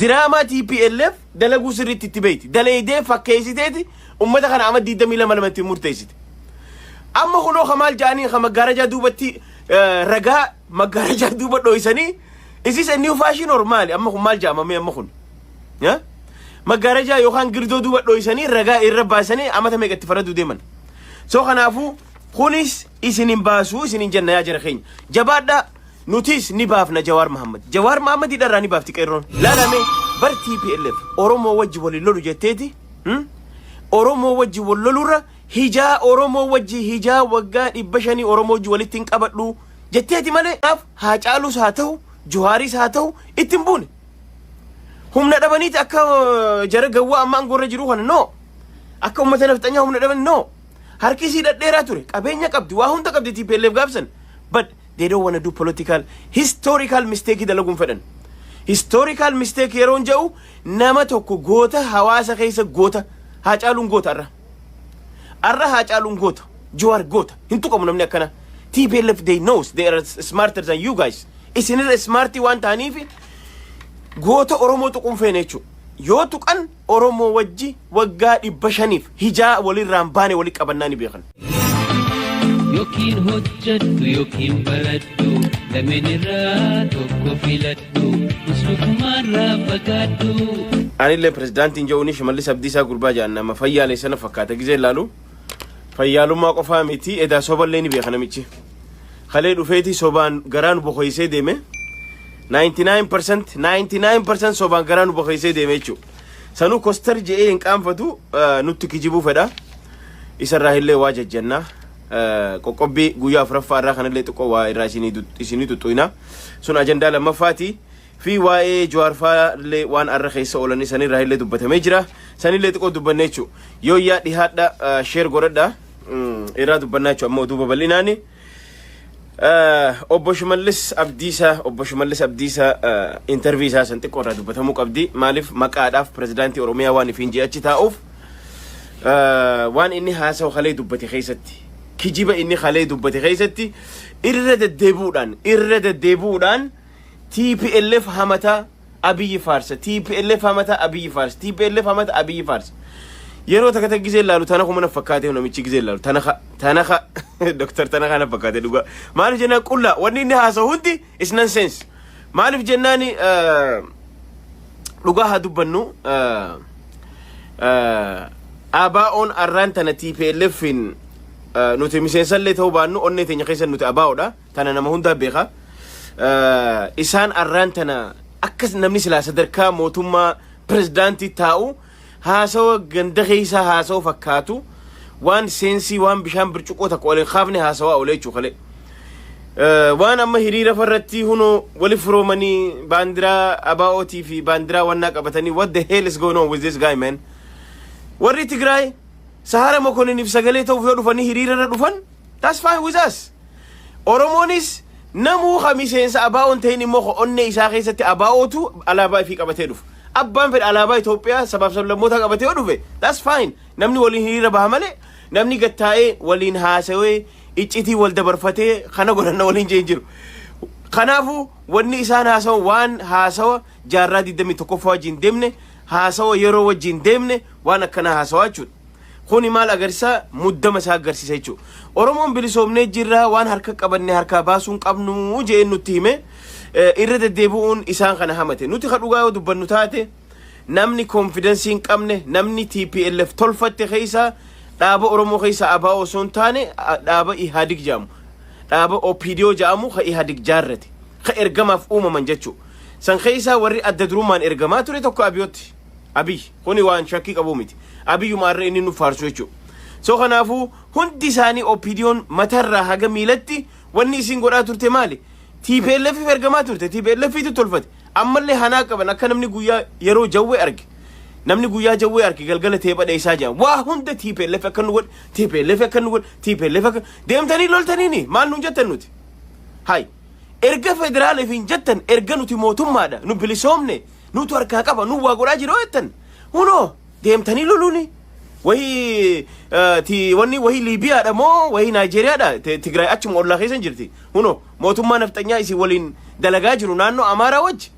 دراما TPLF دلقو سريت تبيتي دليدي فكيسيتي أمتا خان عمد دي دميلا ملمتي مرتيسيتي أما خلو خمال جاني خمقارجا دوبتي رقا مقارجا دوبت دويساني Is this a new fashion or mali? Amma kun mal jama me amma kun. Ya? Magaraja yohan girdo duba doisani raga irra basani amata me gatti faradu deman. So khanafu khunis isinin basu isinin janna ya jara khayn. Jabada notice ni bafna Jawar Muhammad. Jawar Muhammad idara ni bafti kairon. La la me bar TPLF Oromo wajji walilolu jetteti. Oromo wajji walolura hija Oromo wajji hija wagga ibashani Oromo wajji walitin qabaddu jetteti male haacalu saatahu Juhari saatahu ittimbune humna dhabaniti akka jara gawwa amma angorra jiru kana no akka ummata naftanya humna dhaban no harkisi dhadheera ture qabeenya qabdi waa hunda qabdi TPLF gaabsan but they don't want to do political historical mistake dalaguun fedhan historical mistake yeroon jedhu nama tokko goota hawaasa keessa goota haacaaluun goota arra haacaaluun goota Juhar goota hintu qabu namni akkana TPLF they knows they are smarter than you guys isinirra smarti waan taaniif goota Oromoo tuqun feenechu yoo tuqan Oromoo wajji waggaa 500 hijaa walirraan baane wali qabannaani beekan yokin hojjaddu yokin baladdu laminirraa tokko filaddu muslukumarraa fagaaddu anillee pirezidaantiin Jawuni Shimallis Abdiisaa Gurbaa jedhan nama fayyaalee sana fakkaata gizee laalu fayyaalummaa qofaa miti edaa soballee ni beekana michi خلي دفيتي صوبان غران بخيسه ديمه 99% صوبان غران بخيسه ديمه چو سنو كوستر جي ان قام فتو نوت كيجيبو فدا يسرا هله واجه جنة قوقبي غويا فرفارا خن لي تقو وا راشيني اسيني توينا سن اجندا لما فاتي في واي جوارفا لي وان ارخيس اولني سني راهله دبته مجرا سني لي تقو دبنيچو يو يا دي هدا شير غوردا ايرا دبناچو امو دوبا بليناني Obbo Shimallis Abdiisaa interview isaa san xiqqoo irraa dubbatamuu qabdi maaliif maqaadhaaf pirezidaantii Oromiyaa waan ifiin je'achi taa'uuf waan inni haasawu halee dubbate keessatti kijiba inni halee dubbate keessatti irra deddeebuudhaan TPLF hamata Abiyyi Faarsa TPLF hamata Abiyyi Faarsa yeroo takata gizee laalu tana kuma nafakkaate namichi gizee laalu tana Dr. Tanaka nafakkaate dhuga maaliif jenna qulla wanni inni haasawu hundi is nonsense maaliif jennaani dhuga haa dubbannu abaa'oon arraan tana TPLFin nuti miseensallee ta'uu baannu onnee teenya keessa nuti abaa'oodha tana nama hundaa beeka isaan arraan tana akkas namni silaa sadarkaa mootummaa pirezidaantii taa'u haasawa ganda keessa haasawu fakkaatu waan seensi waan bishaan bircuqoo takko waliin qaafne haasawa oleechuu kale waan amma hiriira farratti huno wali firoomanii baandiraa abaa'ootii fi baandiraa wannaa qabatanii what the hell is going on with this guy man warri Tigraay Sahara Mokoniniif sagalee ta'uuf yoo dhufanii hiriirarra dhufan that's fine with us Oromoonis namuu khamiseensa abaa'oon ta'in immoo onnee isaa keessatti abaa'ootu alaabaa fi qabatee dhufu abbaan fedha alaabaa Itoophiyaa sabab sablammoota qabatee yoo dhufe that's fine namni waliin hiriira baha malee namni gattaa'ee waliin haasawee iccitii wal dabarfatee kana godhanna waliin jeen jiru kanaafu wanni isaan haasawa waan haasawa jaarraa 21 wajjin deemne haasawa yeroo wajjin deemne waan akkana haasawaa jechuudha kuni maal agarsiisa muddama isaa agarsiisa jechuudha Oromoon bilisoomnee jirra waan harka qabanne harka baasuun qabnu jeen nutti hime irra deddeebuun isaan kana hamate nuti kadhugaa yoo dubbannu taate namni confidence hin qabne namni TPLF tolfatte keessa dhaaba Oromoo keessa abaa osoo taane dhaaba Ihaadig jaamu dhaaba OPDO jaamu ka Ihaadig jaarrate ka ergamaaf uumaman jechuudha san keessa warri adda durumaan ergamaa ture tokko Abiyooti Abiy kuni waan shakkii qabu miti Abiy maarree inni nu faarsu jechuudha so kanaafu hundi isaanii OPDO'n matarraa haga miilatti wanni isin godhaa turte maali TPLF ergamaa turte TPLF itu tolfate ammallee hanaa qaban akka namni guyyaa yeroo jawwee arge namni guyyaa jawwee arge galgala teepha dheesaa jaa waa hunda TPLF akka nu godhe TPLF akka nu godhe TPLF akka deemtanii loltaniini maal nu jettan nuti hay erga federaaleef hin jettan erga nuti mootummaadha nu bilisoomne nutu harkaa qaba nu waa godhaa jiroo jettan hunoo deemtanii loluuni wahii Liibiyaadha moo wahii Naayijeeriyaadha Tigraay achuma ollaa keessa jirti huno mootummaa naftanyaa isi waliin dalagaa jiru naannoo Amaaraa wajji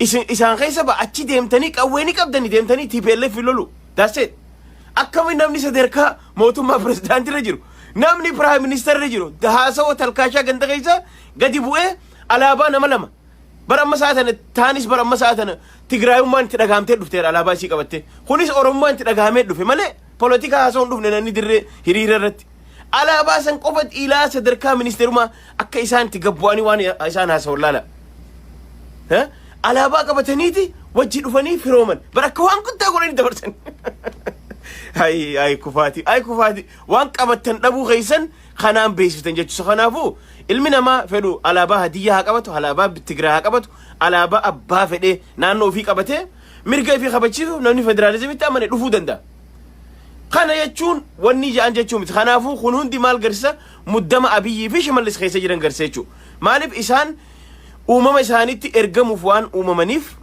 isaan keessa ba achi deemtanii qawweeni qabdanii deemtanii TPLF lolu. That's it. Akkami namni sadarkaa mootummaa pirezidaantii jiru namni prime minister jiru haasawaa talkaashaa ganda keessa gadi bu'ee alaabaa nama lama baramma saatana taanis baramma saatana Tigraayummaan itti dhagaamtee dhufteera alaabaa isii qabattee kunis Oromummaan itti dhagaamee dhufe malee politika haasawuun dhufne nanni dirree hiriira irratti alaabaa san qofa ilaa sadarkaa ministeerummaa akka isaan itti gabbu'anii waan isaan haasawuun laala. Alaabaa qabataniiti wajji dhufanii firooman barakka waan guddaa godhanii dabarsan. Ay kufaati waan qabattan dhabuu keessan kanaan beeksiftan jechuudha. Kanaafuu ilmi namaa fedhu alaabaa hadiyyaa haa qabatu, alaabaa Tigraay haa qabatu, alaabaa abbaa fedhee naannoo ofii qabatee mirga ofii kabachiisu namni federaalizimitti amane dhufuu danda'a. Kana jechuun wanni ja'an jechuun miti. Kanaafuu kun hundi maal garsiisa muddama Abiyyii fi Shimallis keessa jiran garsiisa jechuudha. Maaliif isaan uumama isaaniitti ergamuuf waan uumamaniif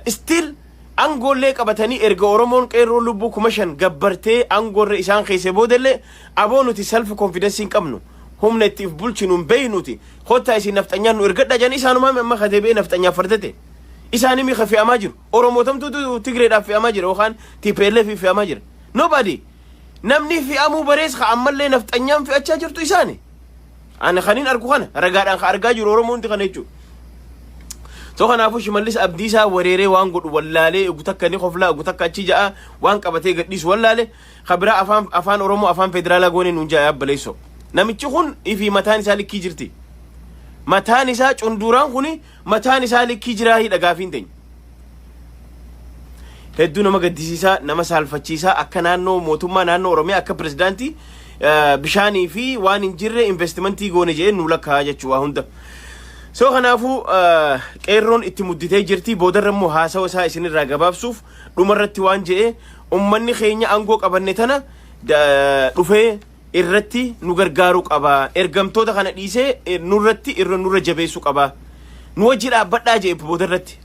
still angollee qabatanii erga Oromoon qeerroo lubbuu 5,000 gabbartee angorre isaan keessa boodellee aboo nuti self confidence hin qabnu humna ittiif bulchinu hin beeynuti hotta isin nafxanyaan nu ergadha jedhanii isaanuma amma kadeebee nafxanyaa fardate isaanii mi fe'amaa jiru Oromootamtu Tigreedhaaf fe'amaa jira yookaan TPLF fe'amaa jira nobody namni fe'amuu barees ka ammallee nafxanyaan fe'achaa jirtu isaani ana kaniin argu kana ragaadhaan ka argaa jiru Oromoon kana jechuudha. So kanaafuu Shimallis Abdiisaa wareeree waan godhu wallaalee ugutakka ni qoflaa ugutakka achi ja'a waan qabatee gadhiisu wallaalee khabira afaan Oromoo afaan federaalaa goonee nuun ja'a yabbaleesso. Namichi kun ifi mataan isaa likkii jirti. Mataan isaa cunduraan kuni mataan isaa likkii jiraa hidha gaafiin teenya. Hedduu nama gaddisiisaa nama saalfachiisaa akka naannoo mootummaa naannoo Oromiyaa akka pirezidaantii bishaanii fi waan hin jirre investimentii goone jedhee nu lakkaa jechuudha hunda. So kanaafuu qeerroon itti mudditee jirti boodarra immoo haasawa isaa isinirraa gabaabsuuf dhumarratti waan jedhee ummanni keenya aangoo qabanne tana dhufee irratti nu gargaaruu qaba ergamtoota kana dhiisee nurra jabeessuu qaba nu wajji dhaabbadhaa jedhe boodarratti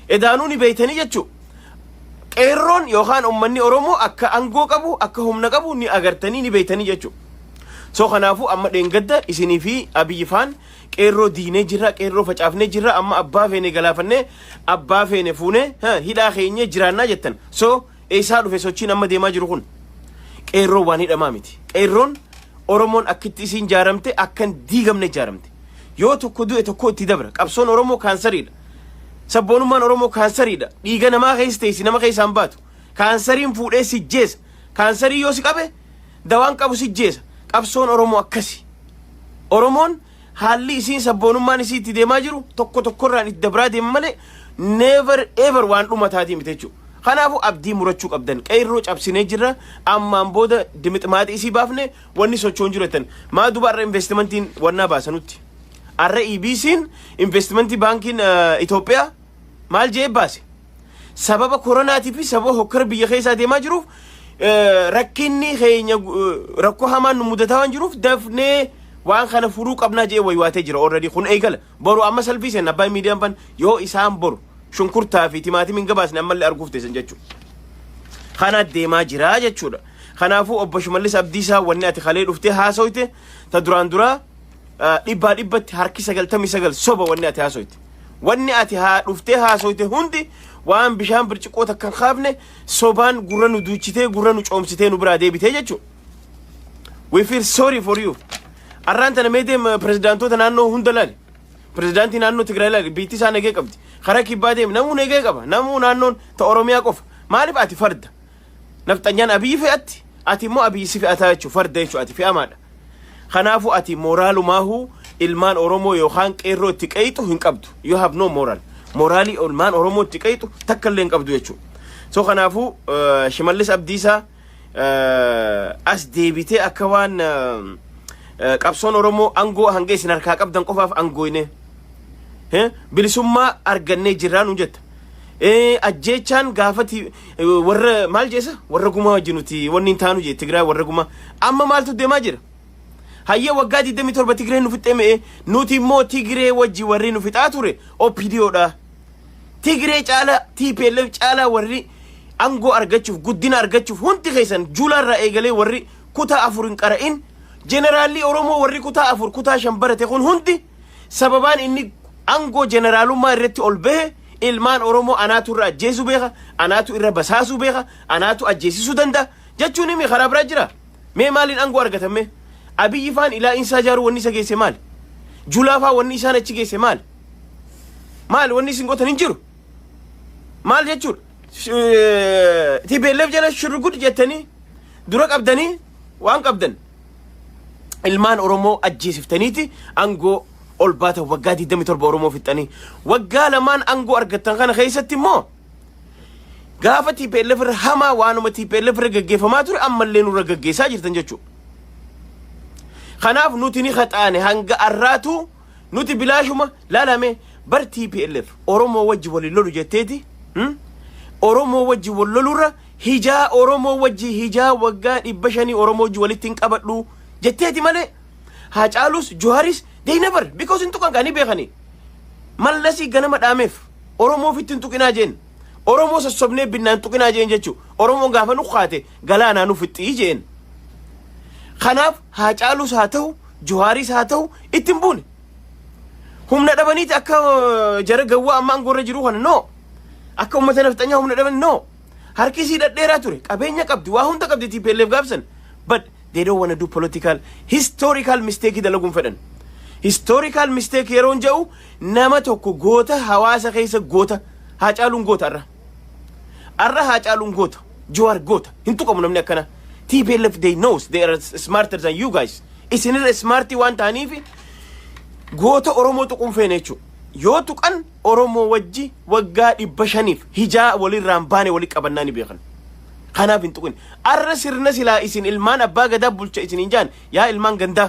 edaanuu ni beeytanii jechuudha. Qeerroon yookaan ummanni Oromoo akka aangoo qabu akka humna qabu ni agartanii ni beeytanii jechuudha. So kanaafuu amma dheengadda isinii fi Abiyyi faan qeerroo diinee jirra qeerroo facaafnee jirra amma abbaa feene galaafannee abbaa feene fuune hidhaa keenya jiraannaa jettan. So eessaa dhufe sochiin amma deemaa jiru kun qeerroo waan hidhamaa miti. Qeerroon Oromoon akkitti isiin jaaramte akkan diigamne jaaramte yoo tokko du'e tokko itti dabra qabsoon Oromoo kaansariidha. Sabboonummaan Oromoo kaansariidha. Dhiiga namaa keessa teessi nama keessaan baatu kaansariin fuudhee si jeessa kaansarii yoo si qabe dawaan qabu si jeessa. Qabsoon Oromoo akkasi. Oromoon haalli isiin sabboonummaan isii itti deemaa jiru tokko tokkorraan itti dabraa deema malee never ever waan dhumataatii miti jechuudha. Kanaafuu abdii murachuu qabdan qeerroo cabsinee jirra ammaan booda dimixmaatii isii baafne wanni sochoon jiru jettan maa duba arra investimentiin wannaa baasanutti arra EBC'n investimentii baankiin Itoophiyaa maal jee baase sababa koronaatii fi sababa hokkara biyya keessaa deemaa jiruuf rakkinni keenya rakkoo hamaan nu mudataa waan jiruuf dafnee waan kana furuu qabnaa jee waywaatee jira already kun eegala boru amma salphiisen abbaa miidiyaan ban yoo isaan boru shunkurtaa fi timaatimiin gabaasne ammallee arguuf teessan jechuudha. Kana deemaa jira jechuudha. Kanaafuu obbo Shimallis Abdiisaa wanni ati kalee dhuftee haasoyte ta duraan duraa dhibbatti harki 99 soba wanni ati haasoyte. Wanni ati dhuftee haasoyte hundi waan bishaan birciqoota kan kaafne sobaan gurra nu duuchitee gurra nu coomsitee nu biraa deebitee jechuudha. We feel sorry for you. Arranta na meedeem prezidaantoota naannoo hunda laali. Prezidaantii naannoo Tigraay laali biitti isaa nagee qabdi. Karaa kibbaa deem namuu nagee qaba. Namuu naannoon ta Oromiyaa qofa. Maaliif ati farda? Nafxanyaan Abiyyi fe'atti. Ati immoo Abiyyi si fe'ataa jechuudha. Farda jechuudha ati fe'amaadha. Kanaafuu ati moraalumaahu ilmaan Oromoo yookaan qeerroo itti qeeyitu hin qabdu. You have no moral. Moraalii ilmaan Oromoo itti qeeyitu takka illee hin qabdu jechuudha. So kanaafuu Shimallis Abdiisaa as deebitee akka waan qabsoon Oromoo aangoo hanga isin harkaa qabdan qofaaf aangooyne bilisummaa argannee jirraan hojjetta. Ajjechaan gaafati warra maal jeessa warra gumaa wajjin nuti wanni hin taanu jee Tigraay warra gumaa amma maaltu deemaa jira? Hayya waggaa 27 Tigree nu fixee nuti immoo Tigree wajji warri nu fixaa ture OPDOdha. Tigree caala TPLF caala warri aangoo argachuuf guddina argachuuf hundi keessan juulaarraa eegalee warri kutaa 4 hin qara'in generaalli Oromoo warri kutaa 4 kutaa 5 barate kun hundi sababaan inni aangoo generaalummaa irratti ol bahe ilmaan oromoo anaatu irra ajjeesuu beeka anaatu irra basaasuu beeka anaatu ajjeesisuu danda'a jechuun himi karaa biraa jira mee maaliin aangoo argatame abiyyi faan ilaa insaa jaaruu wanni isa geesse maali julaafaa wanni isaan achi geesse maali maali wanni isin gootan hin jiru maal jechuudha TPLF jala shurgud jettanii dura qabdanii waan qabdan ilmaan oromoo ajjeesiftaniiti aangoo ol baata waggaa 27 oromoo fixanii waggaa lamaan aangoo argattan kana keessatti immoo gaafa TPLF irra hamaa waanuma TPLF irra gaggeeffamaa ture ammallee nurra gaggeessaa jirtan jechuudha kanaaf nuti ni khaxaane hanga arraatu nuti bilaashuma laalame bar TPLF oromoo wajji wali lolu jetteeti oromoo wajji wal lolurra hijaa oromoo wajji hijaa waggaa 500 oromoo wajji walitti hin qabadhu jetteeti malee Haacaalus Joharis they never because in tukan gani beekani mallasi ganama dhaameef oromoo fittin tuqinaa jeen oromoo sossobnee binnaan tuqinaa jeen jechu oromoo gaafa nu qaate galaanaa nu fixxii jeen kanaaf Haacaalus haa ta'u Joharis haa ta'u ittiin buune humna dhabaniiti akka jara gawwaa amma aangorra jiru kana no akka ummata nafxanyaa humna dhaban no harkisii dhadheeraa ture qabeenya qabdi waa hunda qabdi TPLF gaabsan but they don't want to do political historical mistake dalaguun fedhan historical mistake yeroon jedhu nama tokko goota hawaasa keessa goota Haacaaluun goota arra Haacaaluun goota Johaar goota hin tuqamu namni akkana TPLF they knows they are smarter than you guys isinirra smartii waan ta'aniif goota oromoo tuquun feene jechuudha yoo tuqan oromoo wajji waggaa 500 hijaa walirraan baane walii qabannaani beekan kanaaf hin tuqin arra sirna silaa isin ilmaan abbaa gadaa bulcha isin hin jaan yaa ilmaan gandaa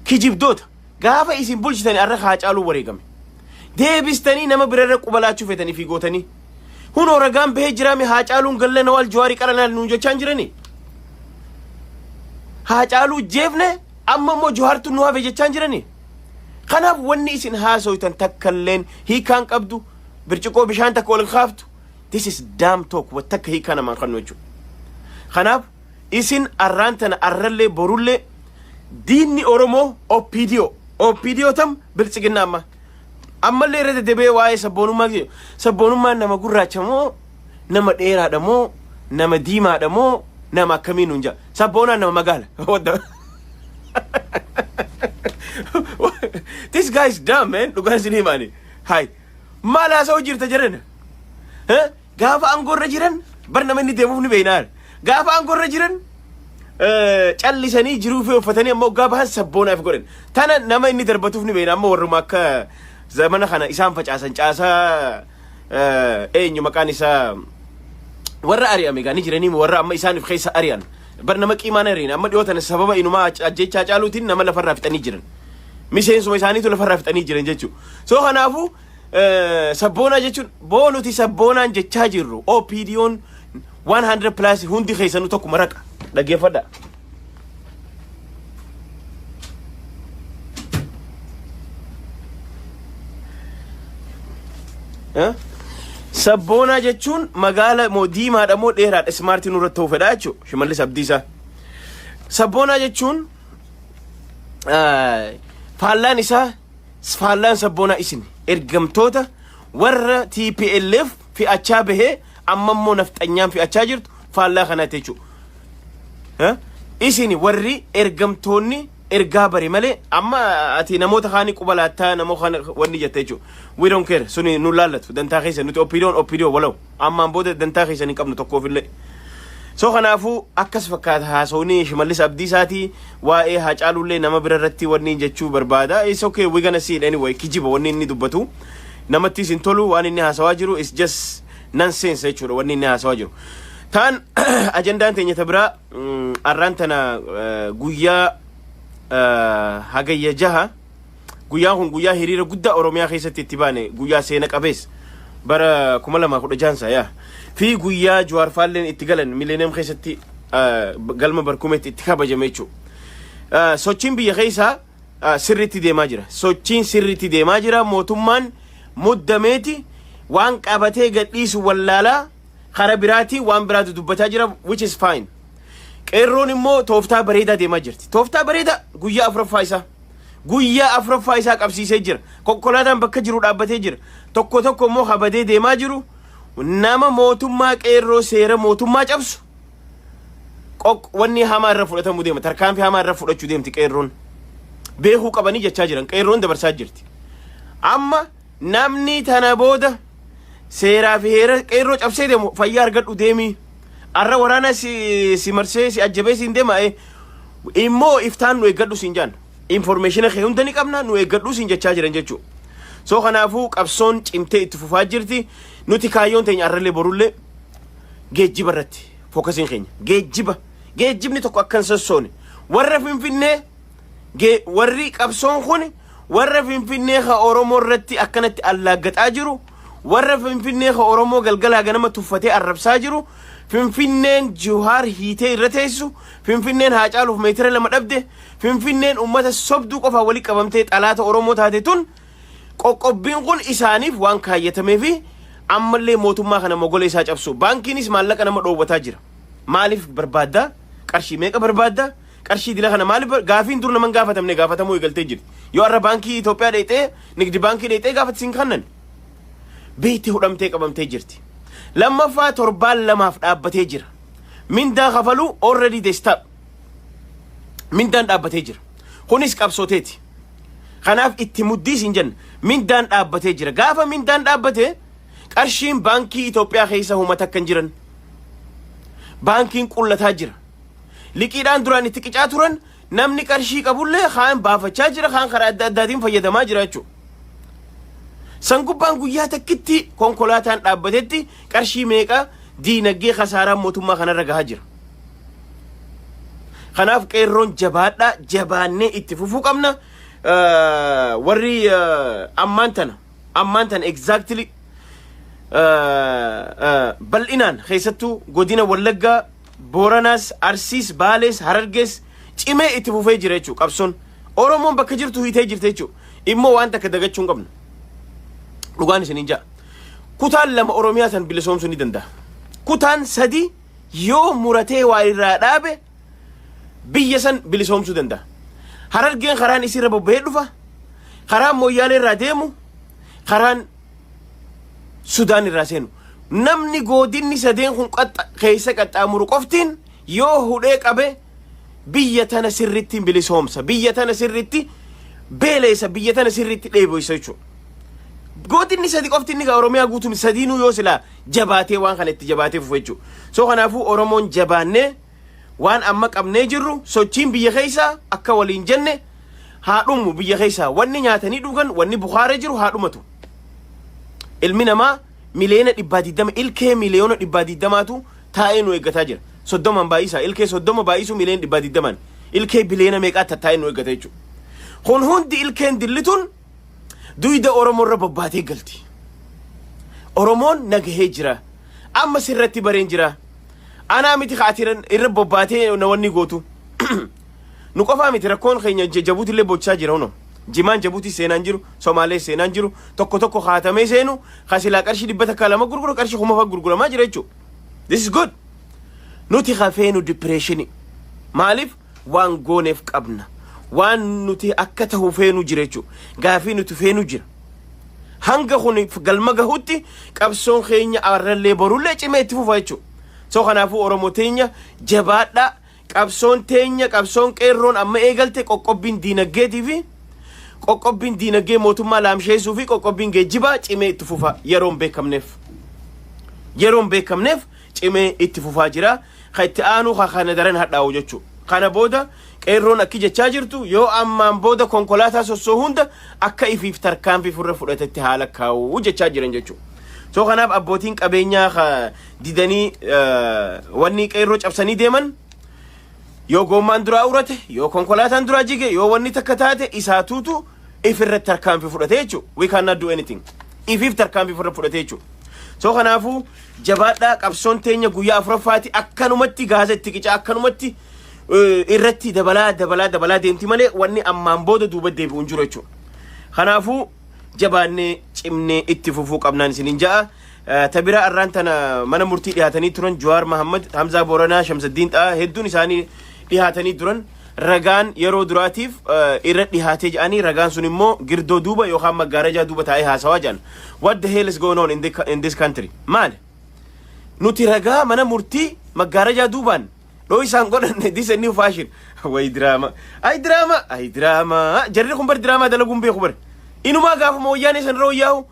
kijibdoota gaafa isin bulchitanii arra Haacaaluu wareegame deebistanii nama birarra qubalaachuu fetanii fi gootanii hunoo ragaan bahee jiraame Haacaaluun gallana wal Jawaarii qaranaal nuun jechaan jiranii Haacaaluu jeefne amma immoo Jawaartu nu hafe jechaan jiranii kanaaf wanni isin haasoytan takkalleen hiikaan qabdu birciqoo bishaan takka ol kaaftu this is damn talk wat takka hiikaan namaan kannu jechuudha kanaaf isin arraan tana arrallee borullee diinni oromoo OPDO tam biltsiginna ammallee irra deddeebi'ee waa'ee sabboonummaan nama gurraacha moo nama dheeraadha moo nama diimaadha moo nama akkamiin nuun jaa sabboonaan nama magaala this guy is dumb man dhugaan isin himaani hay maal haasa'uu jirta jiran gaafa aangorra jiran bar nama inni deemuuf ni beeynaan gaafa aangorra jiran callisanii jiruu fi uffatanii ammoo gaafa sabboonaaf godhan tana nama inni darbatuuf ni beeynaan ammoo warruma akka zamana kana isaan facaasan caasaa eenyu maqaan isaa warra ari'ame gaanii jiranii warra amma isaaniif keessa ari'an bar nama qiimaan ari'an amma dhiyootan sababa inumaa ajjechaa caaluutiin nama lafarraa fixanii jiran miseensuma isaaniitu lafarraa fixanii jiran jechuudha soo kanaafuu sabboonaa jechuun boonuti sabboonaan jechaa jirru OPDO'n 100 plus hundi keessanuu tokkuma raqa dhaggeeffadha sabboonaa jechuun magaala moo diimaadha moo dheeraadha smartii nurra ta'uu fedha jechuudha Shimallis Abdiisaa sabboonaa jechuun faallaan isaa faallaan sabboonaa isin ergamtoota warra TPLF fi'achaa bahee amma immoo nafxanyaan fi'achaa jirtu faallaa kanaati jechuudha isin warri ergamtoonni ergaa bari malee amma ati namoota kaanii qubalaattaa namoota kana wanni jette jechuudha we don't care suni nu laallatu dantaa keessa nuti OPDO walaw ammaan booda dantaa keessa hin qabnu tokkoofillee soo kanaafuu akkas fakkaata haasawni Shimallis Abdiisaatii waa'ee Haacaaluullee nama bira irratti wanni jechuu barbaada it's okay we gonna see it anyway kijiba wanni inni dubbatu namatti isin tolu waan inni haasawaa jiru is just nonsense jechuudha wanni inni haasawaa jiru taan ajandaan teenya tabiraa arraan tana guyyaa hagayya jaha guyyaan kun guyyaa hiriira guddaa Oromiyaa keessatti itti baane guyyaa seena qabees bara 2016 yaa fi guyyaa Jawaar Faalleen itti galan millennium keessatti galma barkumetti itti kabajame jechuudha sochiin biyya keessaa sirriitti deemaa jira sochiin sirriitti deemaa jira mootummaan muddameeti waan qabatee gadhiisu wallaalaa kara biraati waan biraatu dubbataa jira which is fine qeerroon immoo tooftaa bareedaa deemaa jirti tooftaa bareedaa guyyaa afuraffaa isaa guyyaa afuraffaa isaa qabsiisee jira konkolaataan bakka jiru dhaabbatee jira tokko tokko immoo habadee deemaa jiru nama mootummaa qeerroo seera mootummaa cabsu wanni hamaa irra fudhatamu deema tarkaanfii hamaa irra fudhachuu deemti qeerroon beekuu qabanii jechaa jiran qeerroon dabarsaa jirti amma namni tana booda seeraa fi heera qeerroo cabsee deemu fayyaa argadhu deemii arra waraana si marsee si ajjabee siin deema immoo iftaan nu eeggadhu siin jaan information kee hunda ni qabna nu eeggadhu siin jechaa jiran jechuu soo kanaafuu qabsoon cimtee itti fufaa jirti nuti kaayyoon teenya arralee borullee geejjiba irratti fookasiin keenya geejjibni tokko akkan sossoone warra finfinnee warri qabsoon kun warra finfinnee ka oromoo irratti akkanatti allaaggataa jiru warra finfinnee ka oromoo galgalaa ganama tuffatee arrabsaa jiru finfinneen Juhaar hiitee irra teessu finfinneen Haacaaluuf meetira lama dhabde finfinneen ummata sobduu qofa wali qabamtee xalaata oromoo taate tun qoqqobbiin kun isaaniif waan kaayyatamee fi ammallee mootummaa kana mogola isaa cabsu baankiinis maallaqa nama dhoowwataa jira maaliif barbaadda qarshii meeqa barbaadda qarshii dila kana maaliif gaafiin dur naman gaafatamne gaafatamuu eegaltee jirti yoo arra baankii Itoophiyaa dheexee nigdi baankii dheexee gaafatisiin kannan beetti hudhamtee qabamtee jirti lammaffaa torbaan lamaaf dhaabbatee jira mindaa kafaluu already they stop mindaan dhaabbatee jira kunis qabsooteeti kanaaf itti muddii siin jenna mindaan dhaabbatee jira gaafa mindaan dhaabbatee qarshiin baankii Itoophiyaa keessa humata akkan jiran baankiin qullataa jira liqiidhaan duraan itti qicaa turan namni qarshii qabullee kaan baafachaa jira kaan karaa adda addaatiin fayyadamaa jira jechuudha sangubbaan guyyaa takkitti konkolaataan dhaabbatetti qarshii meeqa diinagdee khasaaraan mootummaa kanarra gahaa jira kanaaf qeerroon jabaadha jabaannee itti fufuu qabna warri ammaan tana exactly bal'inaan keessattuu godina Wallaggaa Booranaas Arsiis Baalees Harargees cimee itti fufee jira jechuudha qabsoon oromoon bakka jirtu hiitee jirte jechuudha immoo waan takka dagachuu hin qabnu dhugaan isiniin jaa kutaan lama oromiyaa san bilisoomsuu ni danda'a kutaan sadi yoo muratee waa irraa dhaabe biyya san bilisoomsuu danda'a Harargeen karaan isirra bobba'ee dhufa karaan Moyyaalee irraa deemu karaan Sudaan irraa seenu namni godinni sadeen kun keessa qaxxaamuru qoftiin yoo hudhee qabe biyya tana sirritti bilisoomsa biyya tana sirritti beeleessa biyya tana sirritti dheeboysa jechuudha godinni sadi qoftiin ni oromiyaa guutuun sadiinuu yoo silaa jabaatee waan kana itti jabaatee fufu jechuudha soo kanaafuu oromoon jabaannee waan amma qabnee jirru sochiin biyya keessaa akka waliin jenne haadhumu biyya keessaa wanni nyaatanii dhugan wanni bukaaree jiru haadhumatu ilmi namaa miliyoona 120 ilkee miliyoona 120tu taa'ee nu eeggataa jira 30 baay'isa ilkee 30 baay'isu miliyoona 120 ilkee biliyoona meeqaa taa'ee nu eeggata jechuudha kun hundi ilkeen dillituun duyda oromoo irra bobbaatee galti oromoon nagahee jira amma sirratti bareen jira anaa miti kaatiran irra bobbaatee na wanni gootu nu qofaa miti rakkoon keenya jabuuti illee bochaa jira huno jimaan jabuuti seenaan jiru somaalee seenaan jiru tokko tokko khaatamee seenu khasilaa qarshii 100 lama gurgura qarshii 100 gurguramaa jira jechuudha this is good nuti khafeenu depression maaliif waan gooneef qabna waan nuti akka ta'u feenu jira jechuudha gaafii nuti feenu jira hanga kun galma gahutti qabsoon keenya arrallee borullee cimee itti fufa jechuudha soo kanaafuu oromoo teenya jabaadha qabsoon teenya qabsoon qeerroon amma eegalte qoqqobbiin diinagdeetii fi qoqqobbiin diinagdee mootummaa laamsheessuu fi qoqqobbiin geejjibaa cimee itti fufa yeroon beekamneef cimee itti fufaa jira ka itti aanu kana daran hadhaa'u jechuudha kana booda qeerroon akki jechaa jirtu yoo ammaan booda konkolaataa sossoo hunda akka ifiif tarkaanfii furra fudhatetti haala kaa'u jechaa jiran jechuudha soo kanaaf abbootiin qabeenyaa didanii wanni qeerroo cabsanii deeman yoo gommaan duraa urate yoo konkolaataan duraa jige yoo wanni takka taate isaatuutu ifirra tarkaanfii fudhate jechuudha we cannot do anything ifiif tarkaanfii furra fudhate jechuudha soo kanaafuu jabaadhaa qabsoon teenya guyyaa afuraffaati akkanumatti gaaza itti qicaa akkanumatti irratti dabalaa deemti malee wanni ammaan booda duuba deebi'u hin jiru jechuudha kanaafuu jabaannee cimnee itti fufuu qabnaan isiniin ja'a tabira arraan tana mana murtii dhiyaatanii turan Jawaar Mahammad Hamzaa Booranaa Shamsuddin Xaa hedduun isaanii dhiyaatanii turan ragaan yeroo duraatiif irra dhihaatee jedhanii ragaan sun immoo girdoo duuba yookaan maggaarajaa duuba taa'ee haasawaa jedhan. What the hell is going on in this country? Maali? Nuti ragaa mana murtii maggaarajaa duubaan dhoo isaan godhanne this a new fashion. Way drama. Ay drama. Jarri kun bar drama dalaguun beeku bar. Inumaa gaafuma wayyaanee san irra wayyaa'u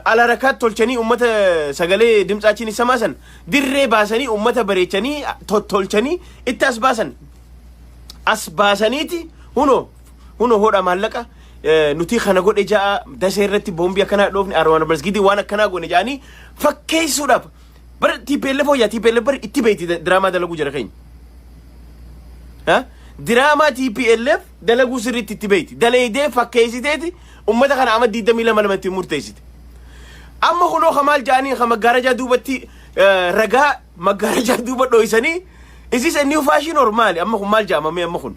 ala rakaat tolchanii ummata sagalee dimtsaachiin isamaasan dirree baasanii ummata bareechanii tolchanii itti as baasan. As baasaniiti huno hodha maallaqa nuti kana godhe ja'a dasee irratti boombii akkanaa dhoofne armaan masgidii waan akkanaa goone jaanii fakkeessuudhaaf bar TPLF hooyaa TPLF bar itti beeyti diraamaa dalaguu jira keenya. Diraamaa TPLF dalaguu sirriitti itti beeyti daleedee fakkeessiteeti ummata kana ama 22 lamatti murteessite. Amma kunoo kamaal jaanii ka maggaarajaa duubatti ragaa maggaarajaa duuba dho'isanii is this a new fashion or maali? Amma kun maal jaamame amma kun?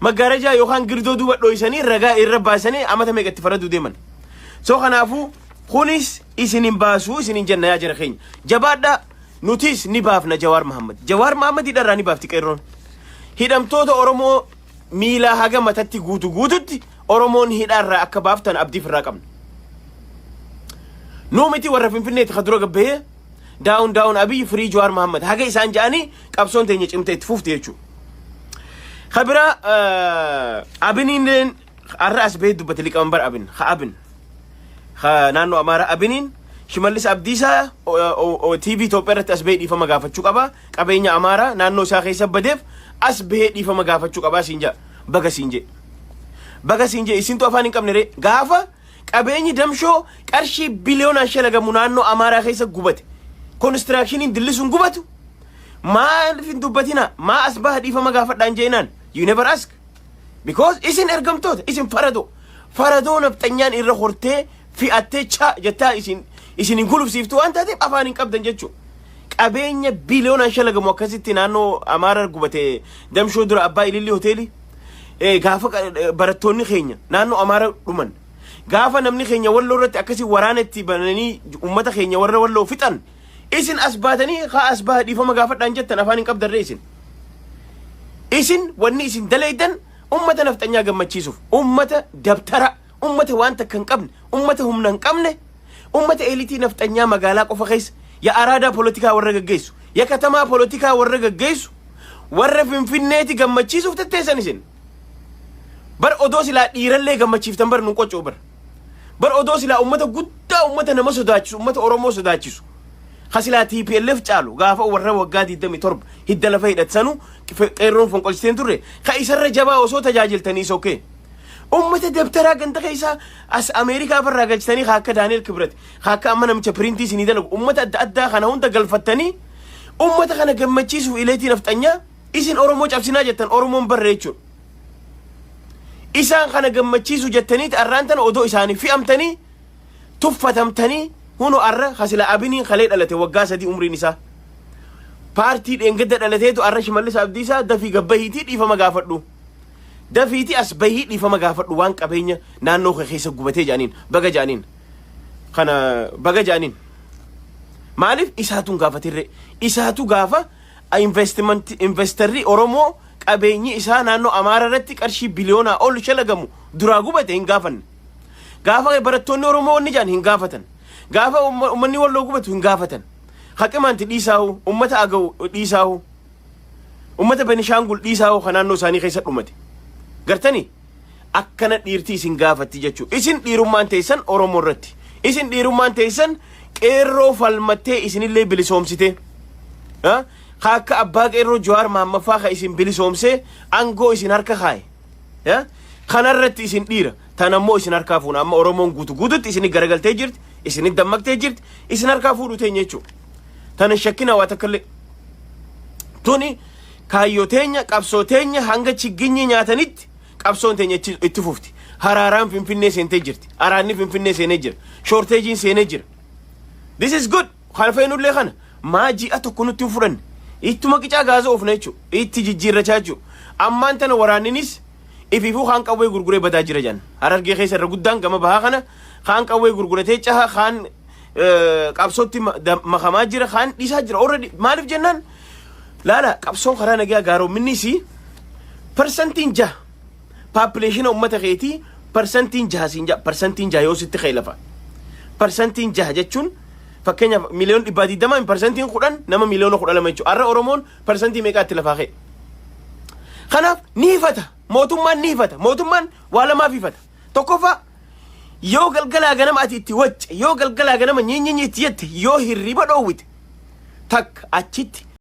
Maggaarajaa yookaan girdoo duuba dho'isanii ragaa irra baasanii amata meeqatti faraduu deeman. So kanaafuu kunis isinin baasuu isinin jenna yaa jira keenya. Jabaadhaa nutis ni baafna Jawaar Mohammad. Jawaar Mohammad hidharraa ni baafti qeerroon. Hidhamtoota Oromoo miilaa haga matatti guututti Oromoon hidharraa akka baaftan abdii firraa qabna. Nuu miti warra Finfinneetti ka dura gabbahee down Abiy free Jawaar Mohammad haga isaan jaanii qabsoon teenya cimtee itti fufti jechuudha. Khabira Abiniin arra as bahee dubbate liqamanbar Abin naannoo Amaaraa Abiniin Shimallis Abdiisaa TV Itoophiyaa irratti as bahee dhiifama gaafachuu qaba. Qabeenya Amaaraa naannoo isaa keessa badeef as bahee dhiifama gaafachuu qaba siinja baga siinje isintu afaan hin qabne ree gaafa qabeenyi damshoo qarshii biliyoonaan shalagamu naannoo Amaaraa keessa gubate. Constructionin dillisuun gubatu maal fin dubbatina maa as baha dhiifama gaafadhaan jeenaan you never ask because isin ergamtoota isin faradoo nafxanyaan irra hortee fi'attee cha jettaa isin gulufsiiftu waan taateef afaan hin qabdan jechuudha. Qabeenya biliyoonaan shalagamu akkasitti naannoo Amaaraa gubate damshoo dura abbaa ililli hoteelii gaafa barattoonni keenya naannoo Amaaraa dhuman gaafa namni keenya walloo irratti akkasii waraanatti bananii ummata keenya warra walloo fixan isin as baatanii haa as baha dhiifama gaafadhaan jettan afaan hin qabdarree isin wanni isin daleeydan ummata nafxanyaa gammachiisuuf ummata dabtara ummata waan takka hin qabne ummata humna hin qabne ummata eliitii nafxanyaa magaalaa qofa keessa ya araadaa poolitikaa warra gaggeessu ya katamaa poolitikaa warra gaggeessu warra Finfinneeti gammachiisuuf tatteessan isin bar odoo silaa dhiirallee gammachiiftan bar nun qoccoo bar odoo silaa ummata guddaa ummata nama sodaachisu ummata Oromoo sodaachisu خسلا TPLF caalu gaafa warra waggaa 27 hidda lafa hidhatsanu qeerroon fonqolchiteen turre kaisarra jabaa osoo tajaajiltanii sookee ummata dabtaraa ganda keessa as Ameerikaa farraa galchitanii akka Daaniel Kibret akka amma namicha printii isinii dalagu ummata adda kana hunda galfattanii ummata kana gammachiisuuf ileetii nafxanyaa isin Oromoo cabsinaa jettan Oromoon barreechuun isaan kana gammachiisu jettanii arraantan odoo isaanii fi'amtanii tuffatamtanii huno arra khasila Abiniin khalee dhalate waggaa 3 umriin isaa paartii dheengadda dhalateetu arra Shimallis Abdiisaa dafii gabbahiitii dhiifama gaafadhu dafiiti as bahii dhiifama gaafadhu waan qabeenya naannoo keessa gubatee jaaniin baga jaaniin maaliif isaatuun gaafatirre isaatu gaafa investorri Oromoo qabeenyi isaa naannoo Amaaraa irratti qarshii biliyoonaa ol shalagamu duraa gubate hin gaafanne gaafa barattoonni Oromoo wanni jaan hin gaafatan gaafa ummanni walloo gubatu hin gaafatan haqimaanti dhiisaahu ummata agaw dhiisaahu ummata Benishaangul dhiisaahu kanaannoo isaanii keessa dhumate gartanii akkana dhiirtii isin gaafatti jechuudha isin dhiirummaan teessan Oromoo irratti isin dhiirummaan teessan qeerroo falmattee isinillee bilisoomsite akka abbaa qeerroo Jawaar Mohammad faa isin bilisoomsee angoo isin harka kaaye kanarratti isin dhiira tanammoo isin harkaa fuuna amma Oromoon guututti isin garagaltee jirti isin dammaqtee jirti isin harkaa fuudhu teenya jechuudha tan shakkina waa takkalle tuni kaayyoo teenya qabsoo teenya hanga chigginyi nyaatanitti qabsoon teenya itti fufti haraaraan Finfinnee seentee jirti araanni Finfinnee seenee jira shorteejiin seenee jira this is good kan feenullee kana maaji'a tokko nutti hin fudhanne ittuma qicaa gaazaa ofna jechuudha itti jijjiirrachaa jechuudha ammaan tana waraanninis ifiifuu kaan qawwee gurguree badaa jira jaan Harargee keessa irra guddaan gama bahaa kana kaan qawwee gurguratee caha kaan qabsootti makamaa jira kaan dhiisaa jira already maaliif jennaan لا لا قبصون خرانا جا قارو مني سي برسنتين جا population أمتا خيتي برسنتين جا سينجا برسنتين جا يوسي تخيلفا برسنتين جا جتشون فكينيا مليون إبادي دما برسنتين قران نما مليون قران لما يجو أرى أورمون برسنتين ميكا تلفاخي خلاف نيفتا موتمان نيفتا موتمان ولا ما في فتا توكوفا يو قلقلا غنم أتي توج يو قلقلا غنم نين تيت يو هربا دوت تك أتشت